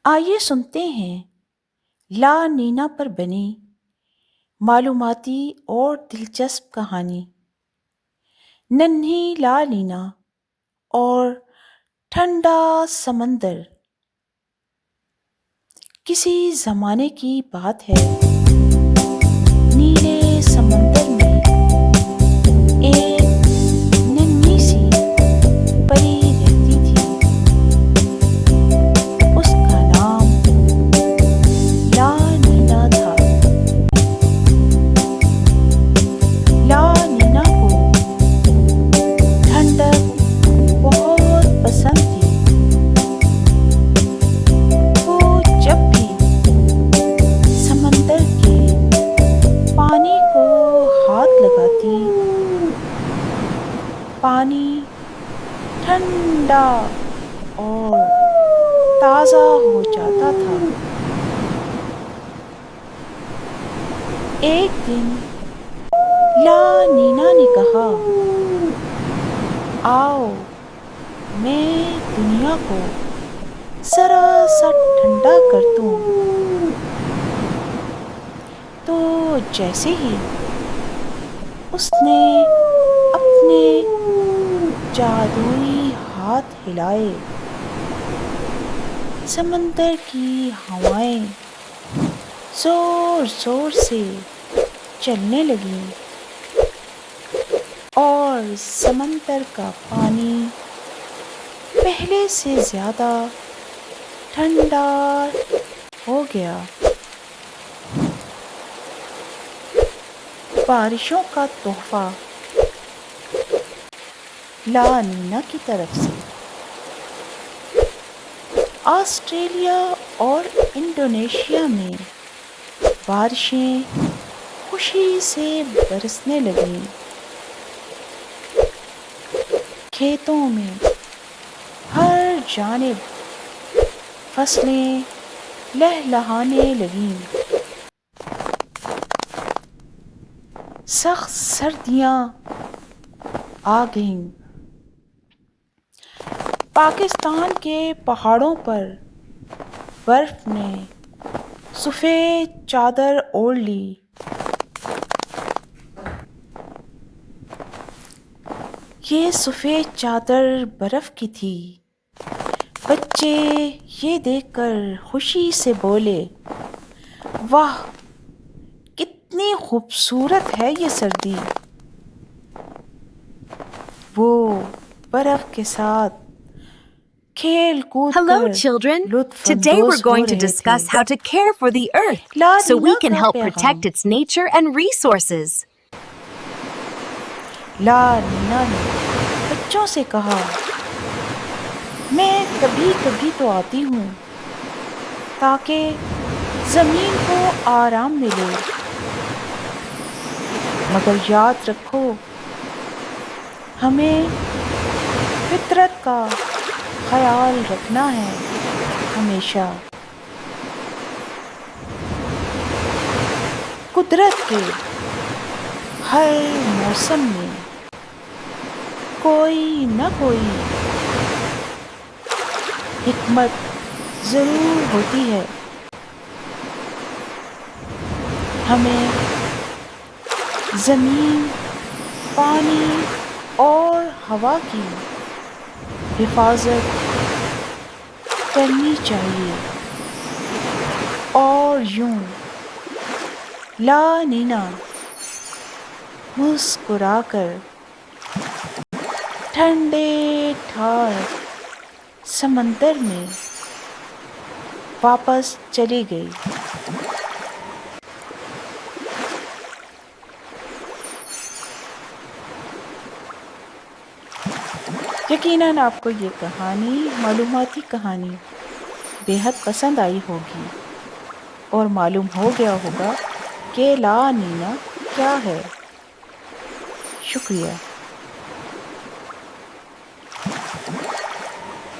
آئیے سنتے ہیں لا نینا پر بنی معلوماتی اور دلچسپ کہانی۔ ننھی لا نینا اور ٹھنڈا سمندر۔ کسی زمانے کی بات ہے، نیلے سمندر میں ایک ننھی سی پری رہتی تھی۔ اس کا نام لا نینا تھا۔ لا نینا کو ٹھنڈک بہت پسند تھی۔ وہ جب بھی سمندر کے پانی کو ہاتھ لگاتی، پانی ٹھنڈا اور تازہ ہو جاتا تھا۔ ایک دن لا نینا نے کہا، آؤ میں دنیا کو ذرا سا ٹھنڈا کر دوں۔ تو جیسے ہی اس نے اپنے جادوئی ہاتھ ہلائے، سمندر کی ہوائیں زور زور سے چلنے لگیں اور سمندر کا پانی پہلے سے زیادہ ٹھنڈا ہو گیا۔ بارشوں کا تحفہ لا نینا کی طرف سے۔ آسٹریلیا اور انڈونیشیا میں بارشیں خوشی سے برسنے لگیں۔ کھیتوں میں ہر جانب فصلیں لہلہانے لگیں۔ سخت سردیاں آ گئیں۔ پاکستان کے پہاڑوں پر برف نے سفید چادر اوڑھ لی۔ یہ سفید چادر برف کی تھی۔ بچے یہ دیکھ کر خوشی سے بولے، واہ کتنی خوبصورت ہے یہ سردی۔ وہ برف کے ساتھ کھیل کود Hello, کر children. لطف Today اندوز we're going ہو to رہے discuss تھے۔ how to care for the earth law so we Naina can کا help پیغام۔ protect its nature and resources. لا نینا نے بچوں سے کہا، میں کبھی کبھی تو آتی ہوں تاکہ زمین کو آرام ملے، مگر یاد رکھو ہمیں فطرت کا خیال رکھنا ہے ہمیشہ۔ قدرت کے ہر موسم میں کوئی نہ کوئی حکمت ضرور ہوتی ہے۔ ہمیں زمین، پانی اور ہوا کی حفاظت کرنی چاہیے۔ اور یوں لا نینا مسکرا کر ٹھنڈے ٹھار سمندر میں واپس چلی گئی۔ یقیناً آپ کو یہ کہانی، معلوماتی کہانی بے حد پسند آئی ہوگی اور معلوم ہو گیا ہوگا کہ لا نینا کیا ہے۔ شکریہ۔